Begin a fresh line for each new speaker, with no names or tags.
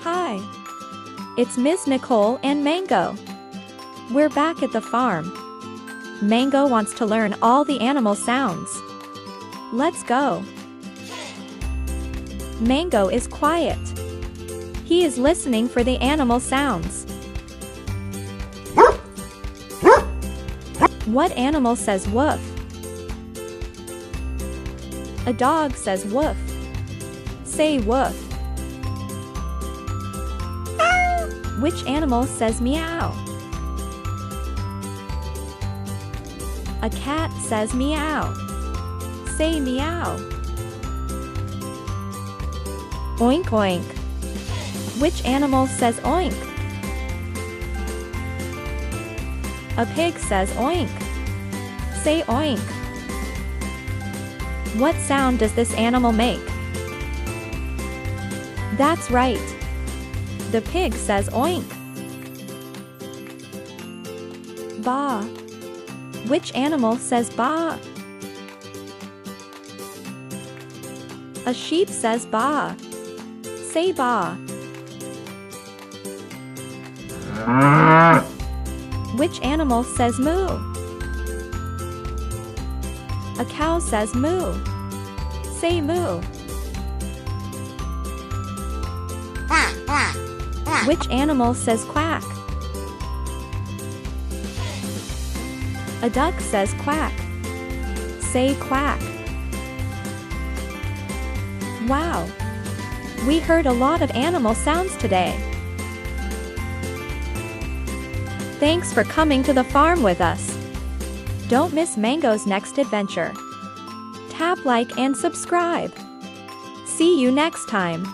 Hi. It's Miss Nicole and Mango. We're back at the farm. Mango wants to learn all the animal sounds. Let's go. Mango is quiet. He is listening for the animal sounds. What animal says woof? A dog says woof. Say woof. Which animal says meow? A cat says meow. Say meow. Oink oink. Which animal says oink? A pig says oink. Say oink. What sound does this animal make? That's right. The pig says oink. Baa. Which animal says baa? A sheep says baa. Say baa. Which animal says moo? A cow says moo. Say moo. Which animal says quack? A duck says quack. Say quack. Wow! We heard a lot of animal sounds today. Thanks for coming to the farm with us. Don't miss Mango's next adventure. Tap like and subscribe. See you next time.